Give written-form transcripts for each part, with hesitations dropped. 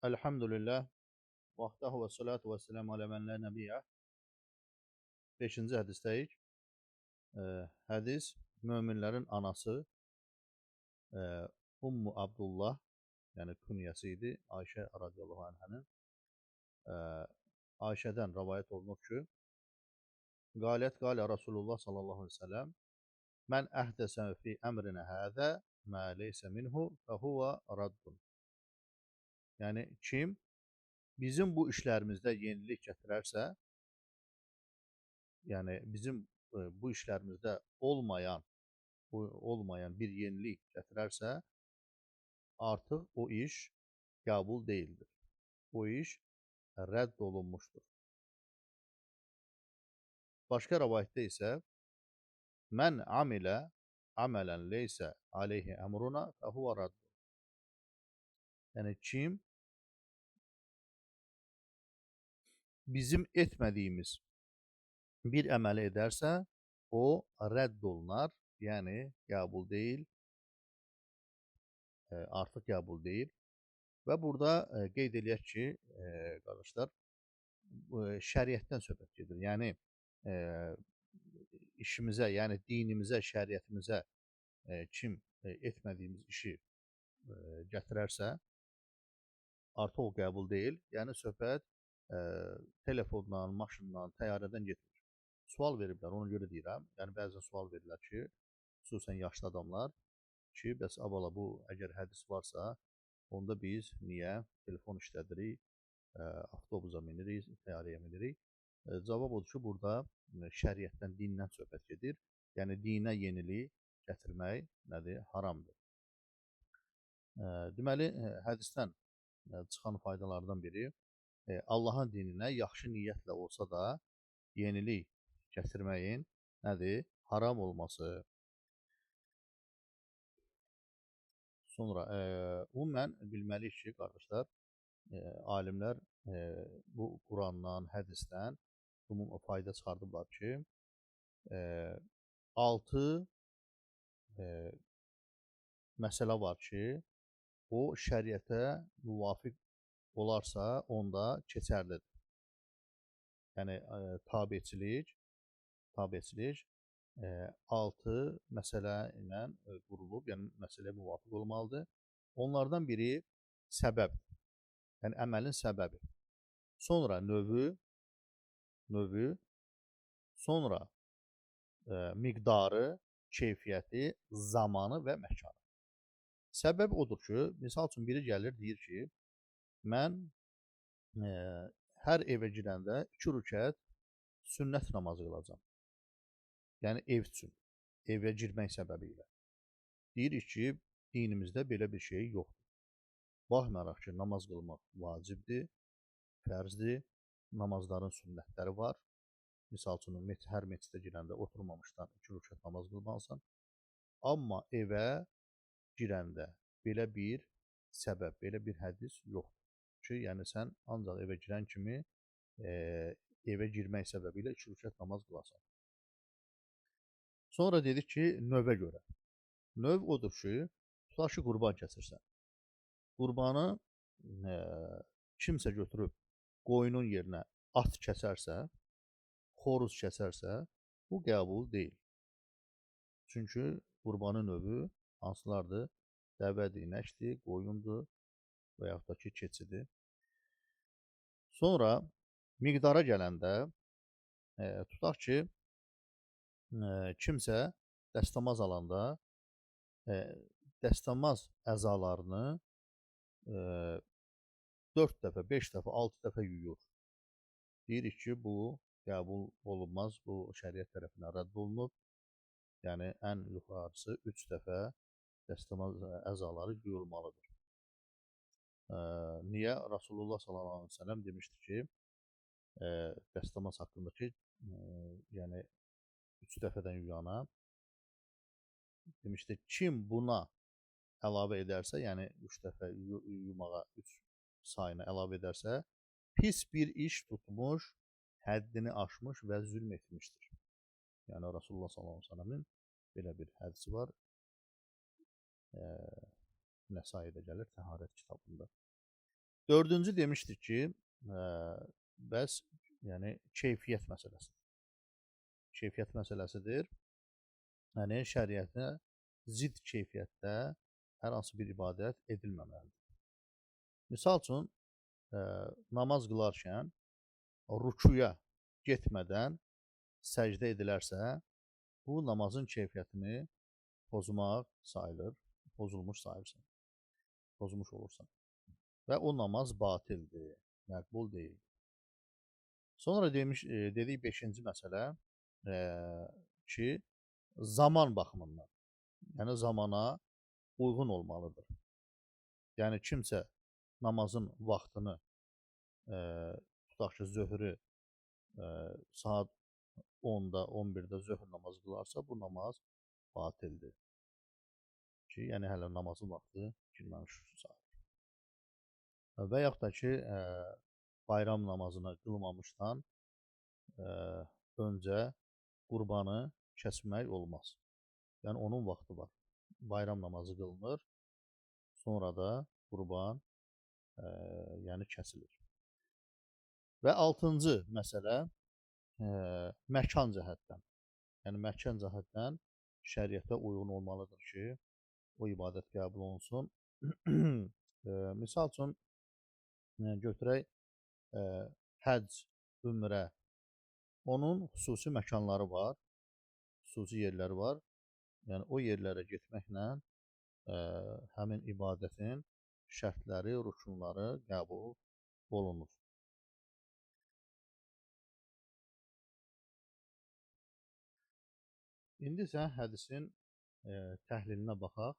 Elhamdülillah. Vahdahu və salatu və selamu alə mən lə nəbiyyə. 5-ci hədisdəyik. Hədis möminlərin anası Ummu Abdullah, yəni künyəsi idi, Ayşə radiyallahu anhənin. Ayşədən rəvayət olunur ki, qalət qalə Rasulullah sallallahu aleyhi ve sellem mən əhdəsə fi əmrinə hədə mə leysə minhu fəhuvə raddun. Yəni kim bizim bu işlərimizdə yenilik gətirərsə, yəni bizim bu işlərimizdə olmayan bir yenilik gətirərsə, artıq o iş qəbul deyildir. O iş rədd olunmuşdur. Başqa rəvayətdə isə mən amilə amələn leysə aleyhi əmruna fəhuvə radd. Yəni kim bizim etmədiyimiz bir əməli edərsə, o rədd olunar, yəni qəbul deyil, artıq qəbul deyil. Və burada qeyd eləyək ki, qardaşlar, şəriətdən söhbət gedir. Yəni işimizə, yəni dinimizə, şəriətimizə kim etmədiyimiz işi gətirərsə, artıq o qəbul deyil. Yəni söhbət telefondan, maşından, təyyarədən getmir. Sual veriblər, ona görə deyirəm. Yəni bəzən sual verirlər ki, xüsusən yaşlı adamlar ki, bəs abala bu əgər hədis varsa, onda biz niyə telefon işlədirik, avtobusa minirik, təyyarəyə minirik? Cavab odur ki, burada şəriətdən, dindən söhbət gedir. Yəni dinə yenilik gətirmək nədir? Haramdır. Deməli, hədisdən çıxan faydalardan biri Allahın dininə yaxşı niyyətlə olsa da yenilik gətirməyin nədir? Haram olması. Sonra ümumən bilməliyik ki, qardaşlar, alimlər bu Qurandan, hədisdən fayda çıxardıblar ki, 6 məsələ var ki, o şəriətə müvafiq olarsa, onda keçərlidir. Yəni tabiçilik 6 məsələ ilə qurulub, yəni məsələyə müvafiq olmalıdır. Onlardan biri səbəbdir, yəni əməlin səbəbi. Sonra növü, sonra miqdarı, keyfiyyəti, zamanı və məkanı. Səbəb odur ki, misal üçün biri gəlir, deyir ki, mən hər evə girəndə 2 rükət sünnət namazı qılacam. Yəni ev üçün, evə girmək səbəbi ilə. Deyirik ki, dinimizdə belə bir şey yoxdur. Baxmayaraq ki, namaz qılmaq vacibdir, fərzdir, namazların sünnətləri var. Misal üçün, hər məscidə girəndə oturmamışdan 2 rükət namaz qılmalısan. Amma evə girəndə belə bir səbəb, belə bir hədis yoxdur ki, yəni sən ancaq evə girən kimi evə girmək səbəbi ilə 2 rükət namaz qılasan. Sonra dedik ki, növə görə. Növ odur ki, tutaq ki, qurban kəsirsən. Qurbanı kimsə götürüb qoyunun yerinə at kəsərsə, xoruz kəsərsə, bu qəbul deyil. Çünki qurbanın növü hansılardır? Dəvədir, inəkdir, qoyundur və yaxud da ki, keçidir. Sonra miqdara gələndə, tutaq ki, kimsə dəstəmaz alanda dəstəmaz əzalarını 4 dəfə, 5 dəfə, 6 dəfə yuyur. Deyirik ki, bu qəbul olunmaz, bu şəriət tərəfindən rədd olunub. Yəni, ən yuxarısı 3 dəfə dəstəmaz əzaları yuyulmalıdır. Niyə? Rasulullah sallallahu aleyhi ve sellem demişdi ki, dəstəmaz haqqında ki, yəni 3 dəfədən yuyana demişdi, kim buna əlavə edərsə, yəni 3 dəfə yumağa 3 sayını əlavə edərsə, pis bir iş tutmuş, həddini aşmış və zülm etmişdir. Yəni Rasulullah sallallahu aleyhi ve sellemin belə bir hədisi var. Nəsaidə gəlir, Təharət kitabında. Dördüncü demişdik ki, ə, bəs yəni keyfiyyət məsələsi. Keyfiyyət məsələsidir. Yəni şəriətə zidd keyfiyyətdə hər hansı bir ibadət edilməməlidir. Misal üçün, ə, namaz qılarkən rukuya getmədən səcdə edilərsə, bu namazın keyfiyyətini pozmaq sayılır, pozulmuş sayılır, pozmuş olursan. Və o namaz batildir, məqbul deyil. Sonra dedik 5-ci məsələ ki, zaman baxımından, yəni zamana uyğun olmalıdır. Yəni kimsə namazın vaxtını, tutaq ki, zöhrü saat 10-da, 11-də zöhr namazı qılarsa, bu namaz batildir. Ki, yəni hələ namazın vaxtı girməmiş sayılır. Və yaxud da ki, bayram namazını qılmamışdan öncə qurbanı kəsmək olmaz. Yəni onun vaxtı var. Bayram namazı qılınır, sonra da qurban yəni kəsilir. Və 6-cı məsələ məkan cəhətdən. Yəni məkan cəhətdən şəriətə uyğun olmalıdır ki, o ibadət qəbul olunsun. Misal üçün götürək həcc, ümrə. Onun xüsusi məkanları var, xüsusi yerləri var. Yəni o yerlərə getməklə həmin ibadətin şərtləri, rükunları qəbul olunur. İndi isə hədisin təhlilinə baxaq.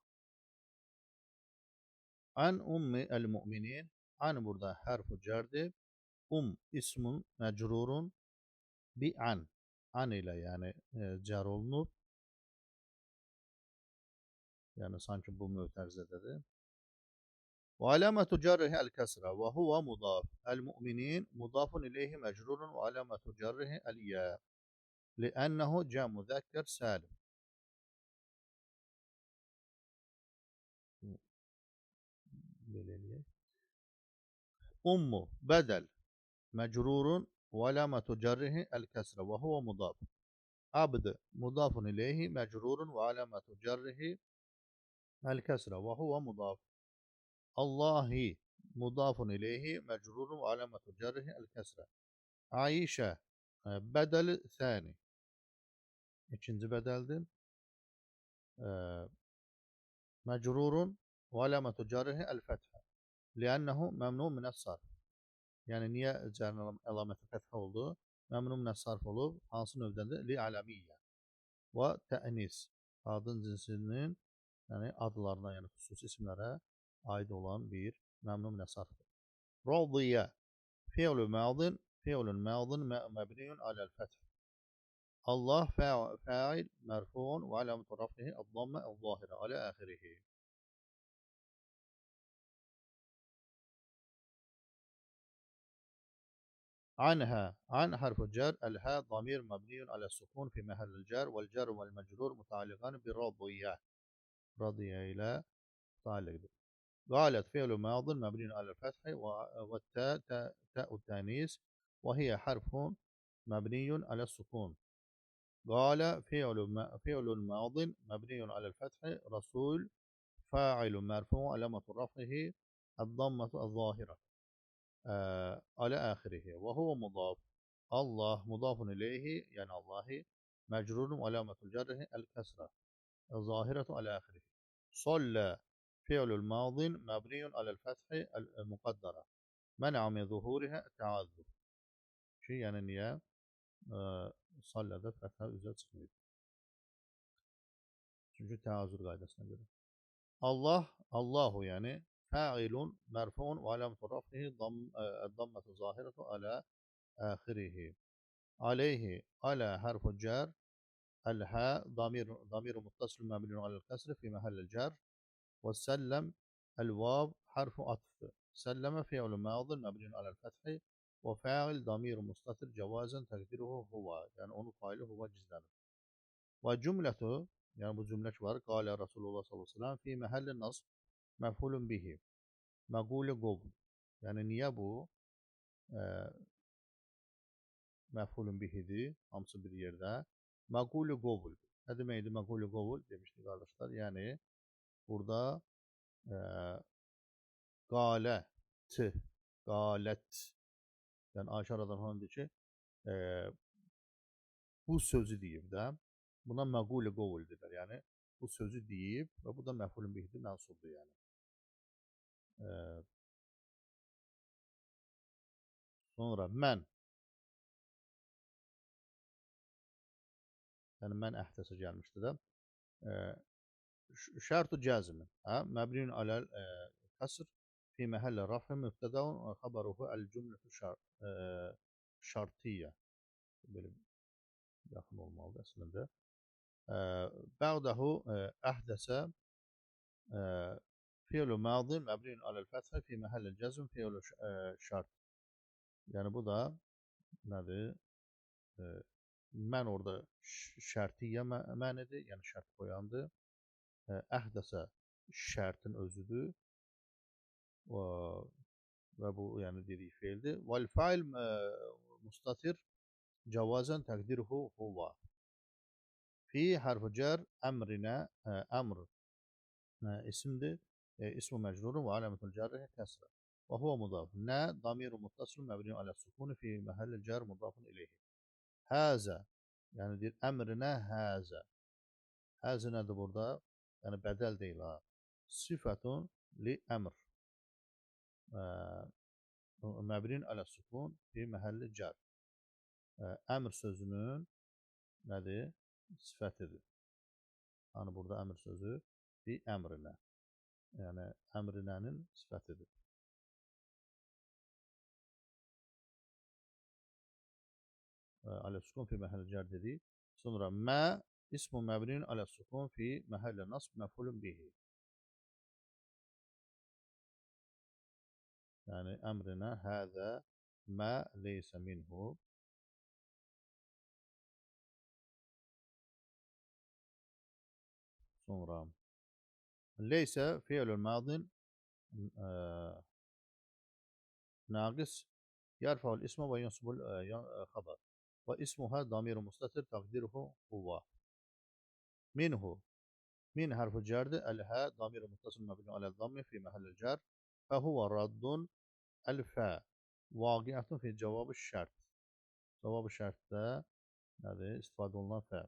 Ən ummi əl-müminin, ən burada hərf-ü cərdir. İsmun məcrurun bi an. An ilə yəni cər olunub. Yəni sanki bu mötərizədədir. Və aləmətu cərrihi əl-kəsrə və huvə mudaf. Əl-müminin mudafun ileyhi məcrurun və aləmətu cərrihi əl-yə. Li'ənəhu cəm müzəkkər səlim. Belə eləyək. Ummu bədəl məcrurun və aləmətu cərrihi əl-kəsrə və huvə mudaf. Abd mudafun ileyhi mecrurun ve alametu cerrihi el kesre ve huve mudaf. Allahi mudafun ileyhi mecrurun ve alametu cerrihi el kesre. Aişe bedeli thani. İkinci bedeldir. Mecrurun ve alametu cerrihi el fethe. Liannehu memnun mine's sarf. Yani niye cerrin alameti fethe oldu? Memnun mine's sarf olup hansı növdəndir? Li alamiyyə. Və tə'nis, qadın cinsinin yəni adlarına, yəni xüsusi isimlərə aid olan bir məmnun minə sarfdır. Radiyə fi'lun madin mebniyun aləl fəth. Allah fa'il merfuun və aləmətu raf'ihi ad-dammə az-zahirə alə axirihi. عنها عن حرف الجر الهاء ضمير مبني على السكون في محل الجر والجر والمجرور متعلقان برضية رضي إلى متعلق. قالت فعل ماض مبني على الفتح والتاء تاء التانيث وهي حرف مبني على السكون. قال فعل ماض مبني على الفتح رسول فاعل مرفوع علامة رفعه الضمة الظاهرة على آخره وهو مضاف. الله مضاف إليه يعني الله مجرور وعلامة جره الكسرة الظاهرة على آخره. صلى فعل الماض مبني على الفتح المقدرة منع من ظهورها التعذر. Ki yəni niyə sallədə fəthə üzə çıxmayıb? Çünki təazür qaydasına görə. Allah, Allahu yəni fa'ilun merfuun ve alametu raf'ihi dammetu zahiretu ala ahirihi. Aleyhi ala harfu cer الها ضمير متصل مبني على الكسر في محل الجر والسلم الواو حرف عطف سلم فعل ماض مبني على الفتح وفاعل ضمير مستتر جوازا تقديره هو يعني onun faili huwa gizlenir. Ve cümletu yani bu cümle var. Kâle Resulullah sallallahu aleyhi ve sellem fi mahalli nasb mef'ulun bihi. Megule gov. Yəni niyə bu e, məfulun bihidir, hamısı bir yerdə. Məqulu qovul. Nə deməkdir məqulu qovul demişdik qardaşlar. Yəni burada e, qalə, t, qalət. Yəni Ayşə radiyallahu anh deyir ki, e, bu sözü deyib də. Buna məqulu qovul deyirlər. Yəni bu sözü deyib və bu da məfulun bihidir, mənsubdur yəni. E, sonra mən. Yəni mən əhdəsə gəlmişdi də. Şərtu cəzmi. Məbniun aləl kəsr fi məhəllə rafə mübtədəun və xəbəruhu əl-cümlətü şartiyyə. Belə yaxın olmalıdır əslində. Bə'dahu əhdəsə fi'lu madi məbniun aləl fəthə fi məhəllə cəzm fi'lu şart. Yəni bu da nədir? Mən orada şərtiyyə mənidir, yəni şərt qoyandır. Əhdəsə şərtin özüdür və bu yəni dedik feildir. Vel fail mustatir cavazən təqdiruhu huva. Fi harfu cer əmrinə əmr isimdir. İsmu mecrurun və aləmətul cerrihi kəsrə. Və huva mudaf. Nə damiru muttasilun məbniun alə sukuni fi məhəlli cer mudafun ileyhi. Həzə yəni deyir əmrinə həzə. Həzə nədir burada? Yəni bədəl deyil ha. Sifətun li əmr. Məbniun alə sukun fi məhəlli cer. Əmr sözünün nədir? Sifətidir. Yəni burada əmr sözü fi əmrinə. Yəni əmrinənin sifətidir. Alə sukun fi məhəlli cer dedik. Sonra mə ismu məbniun alə sukun fi məhəlli nasb məfulun bihi. Yəni əmrinə həzə mə leysə minhu. Sonra leysə fiilun madin naqis yarfa'ul isma və yansubul xabar. Və ismuha damiru mustatir təqdiruhu huva. Minhu. Min harfu cerdi el-hə damiru muttasil məbni aləl dammi fi məhəlli cer. Fəhuva raddun el-fə. Vaqiətun fi cavabı şərt. Cavabı şərtdə nədir? İstifadə olunan fə.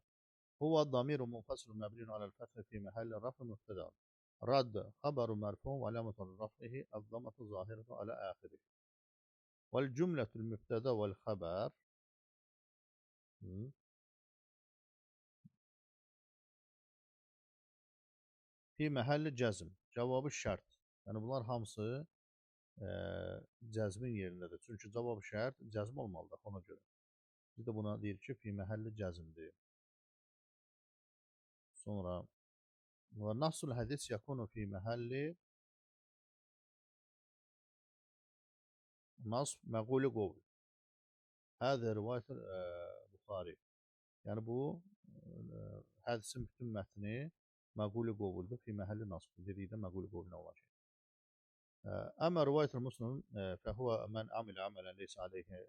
Huva damiru munfasilun məbniun aləl fəthə fi məhəlli rafı mübtəda. Radd xəbəru mərfun və aləmətul raf'ihi əz-zammatu zahiratu alə əxiri. Vel cümletül mübtəda vel xəbər fi məhəlli cəzm. Cavabı şərt. Yəni bunlar hamısı cəzmin yerindədir. Çünki cavabı şərt cəzm olmalıdır ona görə. Biz də buna deyir ki, fi məhəlli cəzmdir. Sonra və nasul hədis yakunu fi məhəlli nasb məqulu qovl. Hədə rivayət Buxari. Yəni bu hədisin bütün mətni məqulu qovuldur fi məhəlli nasb. Dedikdə məqulu qovluna olacaq. Əmə rivayət Müslim fəhuvə mən amilə əmələn leysə aleyhi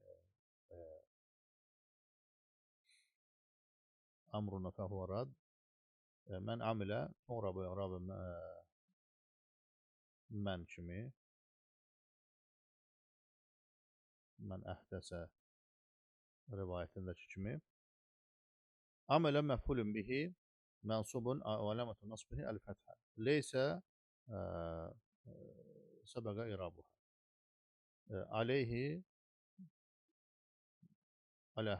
əmruna fəhuvə rad. Mən amilə sonra bu əqrabı mən kimi mən əhdəsə rivayətindəki kimi amələ məfulun bihi mənsubun aləmətun nasbihi əl-fəthə leysə səbəqə irabuha aleyhi alə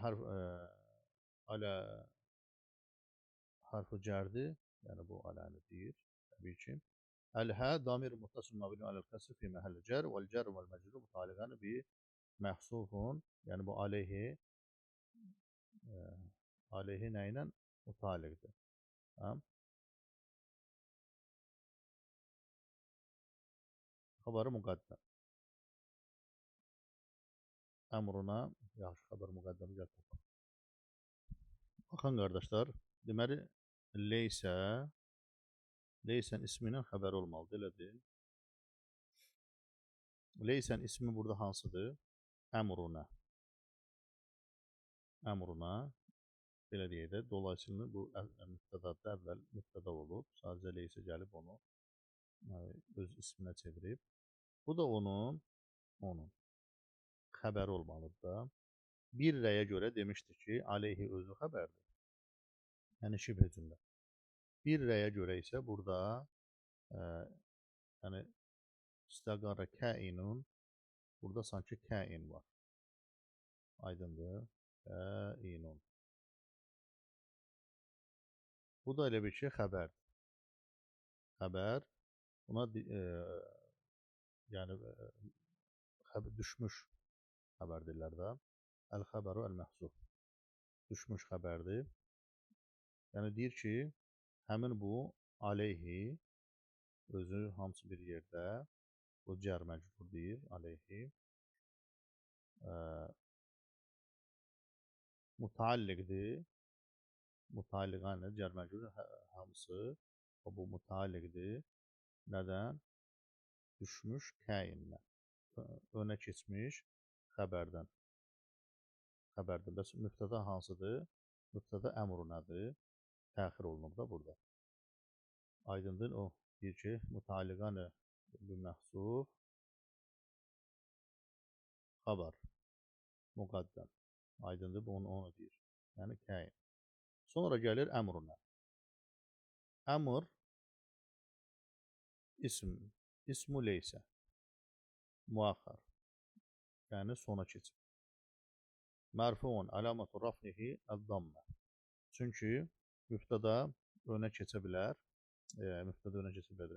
harfu cərdi yəni bu aləni deyir təbii ki əl-hə damir muttasil məbni aləl-kəsr fi məhəlli cər vəl-cər vəl-məcrur mutaliqəni bi məhsufun yəni bu aleyhi aleyhi nə ilə mutaliqdir. Xəbəri müqəddəm. Əmruna yaxşı xəbər müqəddəmi gəl tapaq. Baxın qardaşlar, deməli leysə leysənin ismi ilə xəbəri olmalıdır, elədir. Leysən ismi burada hansıdır? Əmruna. Əmruna. Belə deyək də. Dolayısıyla bu mübtədadır. Əvvəl mübtəda olub. Sadəcə leysə gəlib onu öz isminə çevirib. Bu da onun xəbəri olmalıdır da. Bir rəyə görə demişdik ki, aleyhi özü xəbərdir. Yəni şibhə cümlə. Bir rəyə görə isə burada yəni istəqarə kəinun, burada sanki kəin var. Aydındır. Kəinun. Bu da elə bir şey xəbərdir. Xəbər, buna yəni düşmüş xəbər deyirlər də. Əl-xəbəru əl-məhzuf. Düşmüş xəbərdir. Yəni deyir ki, həmin bu aleyhi özü hamısı bir yerdə, bu cər məcbur deyir, aleyhi. Mütəalliqdir. Mütəalliqanə cər məcbur hamısı. Bu mütəalliqdir. Nədən? Düşmüş kəindən. Önə keçmiş xəbərdən. Xəbərdir. Bəs mübtəda hansıdır? Mübtəda əmrunədir. Təxir olunub da burada. Aydındır. O deyir ki, mütəalliqanə biməhzuf xəbər. Müqəddəm. Aydındır. Bu onu deyir. Yəni kəin. Sonra gəlir əmrunə. Əmr ismu leysə. Muaxar. Yəni sona keçib. Mərfuun əlamətu rafnihi əd-dammə. Çünki mübtəda önə keçə bilər. Mübtəda önə keçə bilər.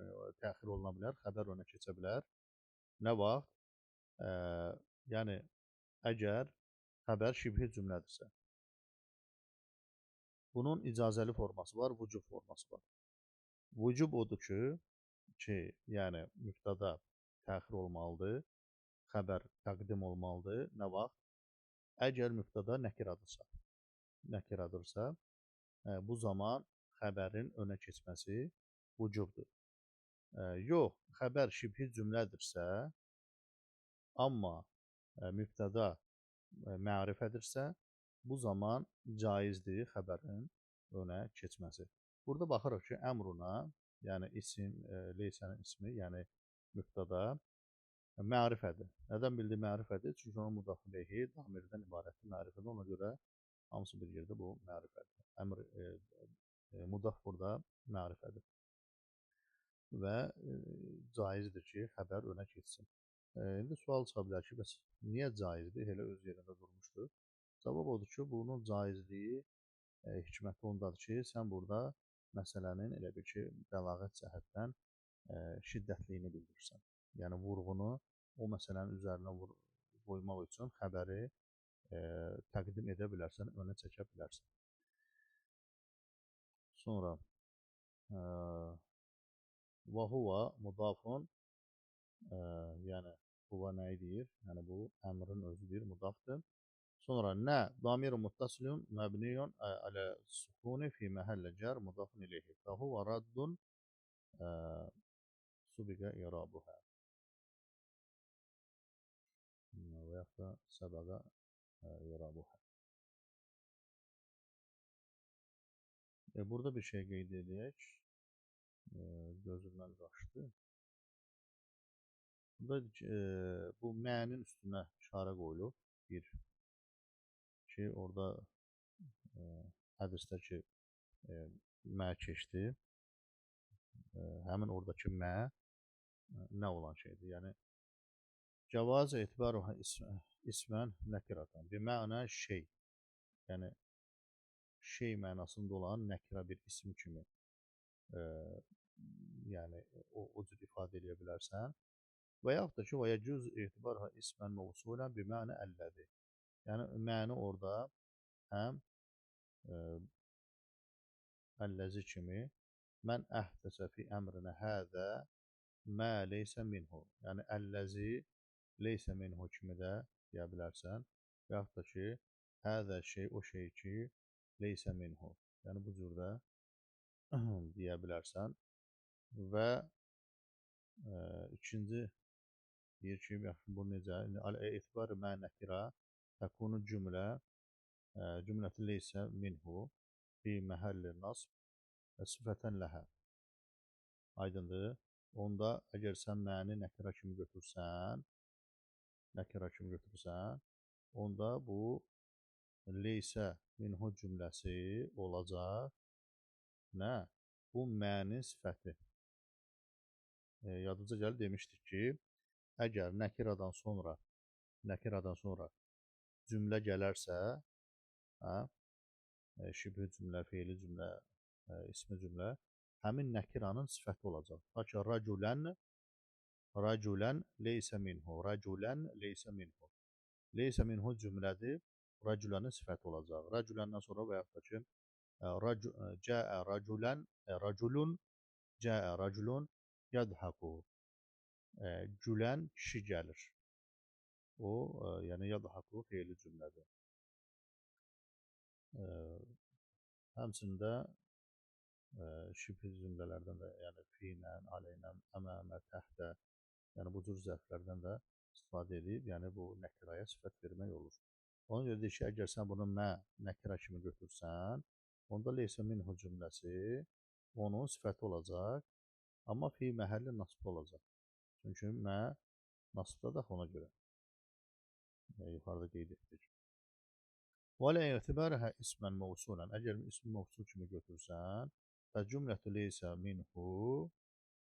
Təxir oluna bilər. Xəbər önə keçə bilər. Nə vaxt? Yəni əgər xəbər şibhi cümlədirsə. Bunun icazəli forması var, vücub forması var. Vücub odur ki, yəni mübtəda təxir olmalıdır. Xəbər təqdim olmalıdır. Nə vaxt? Əgər mübtəda nəkiradırsa, bu zaman xəbərin önə keçməsi vücubdur. Yox, xəbər şibhi cümlədirsə, amma mübtəda mərifədirsə, bu zaman caizdir xəbərin önə keçməsi. Burada baxırıq ki, əmruna, yəni isim, leysənin ismi, yəni mübtəda mərifədir. Nədən bildi mərifədir? Çünki onun mudaf ilayhi damirdən ibarətdir. Mərifədir. Ona görə hamısı bir yerdə bu mərifədir. Mudaf burada mərifədir. Və caizdir ki, xəbər önə keçsin. İndi sual çıxa bilər ki, bəs niyə caizdir? Elə öz yerində durmuşdur. Cavab odur ki, bunun caizliyi hikməti ondadır ki, sən burada məsələnin elə bir ki, bəlağət cəhətdən şiddətliyini bildirirsən. Yəni vurğunu o məsələnin üzərinə qoymaq üçün xəbəri təqdim edə bilərsən, önə çəkə bilərsən. Sonra və huva mudafun, yəni huva nəyi deyir? Yəni bu əmrin özüdür, mudafdır. Sonra nə damir muttasilun məbniyun alə sukuni fi məhəllə cər mudafun ileyhi. Və huva raddun subiqə irabuhə. Və yaxud da səbəqə irabuhə. Burada bir şey qeyd edək. Gözümdən qaçdı. Burada bu mənin üstünə işarə qoyulub. Bir ki, orada hədisdə ki, mə keçdi. Həmin oradakı mə nə olan şeydir? Yəni, cavaz etibaruhə ismən nəkiratan. Bimə'nə şey. Yəni, şey mənasında olan nəkirə bir isim kimi yəni o cür ifadə edə bilərsən. Və yaxud da ki, və yəcüz etibarha ismən mevsulən bimə'nə əlləzi. Yəni, məni orada həm əlləzi kimi mən əhdəsə fi əmrinə hədə mə leysə minhu. Yəni, əlləzi leysə minhu kimi də deyə bilərsən. Və yaxud da ki, hədə şey o şey ki, leysə minhu. Yəni, bu cürdə deyə bilərsən. Və ikinci deyir ki, yaxşı bu necə? Etibar mə nəkirə təkunu cümlə cümləti leysə minhu fi məhəlli nasb sifətən ləhə. Aydındır. Onda əgər sən məni nəkirə kimi götürsən, onda bu leysə minhu cümləsi olacaq. Nə? Bu mənin sifəti. Yadınıza gəlir demişdik ki, əgər nəkiradan sonra cümlə gələrsə, hə, şibhi cümlə, feili cümlə, ismi cümlə, həmin nəkiranın sifəti olacaq. Ta ki, raculən leysə minhu, raculən leysə minhu. Leysə minhu cümlədir, raculənin sifəti olacaq. Raculəndən sonra və yaxud da ki, cəə raculən, raculun, cəə raculun, yadhaku. Gülən kişi gəlir. O, yəni yadhaku feili cümlədir. Həmçində şibhi cümlələrdən də, yəni fiilə, aleynə, əmamə, təhtə, yəni bu cür zərflərdən də istifadə edib, yəni bu nəkirəyə sifət vermək olur. Ona görə deyir ki, əgər sən bunu mə nəkirə kimi götürsən, onda leysə minhu cümləsi onun sifəti olacaq, amma fi məhəlli nasbda olacaq. Çünki mə nasbdadır ona görə. Yuxarıda qeyd etdik. Və lə etibarəhə ismən mövsulən. Əgər ismi mövsul kimi götürsən, və cümlətü leysə minhu,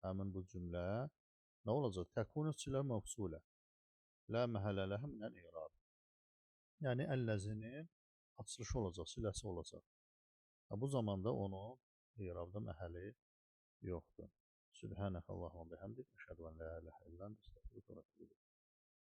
həmin bu cümlə nə olacaq? Təkunu silə mövsulə. Lə məhəllə ləhə minəl i'rab. Yəni əlləzinin açılışı olacaq, siləsi olacaq. Bu zamanda onun i'rabda məhəli yoxdur. Sübhanəkəllahumma bihamdik, əşhədu ən la ilahə illə əntə, əstəğfiruka və etûbü ilayk.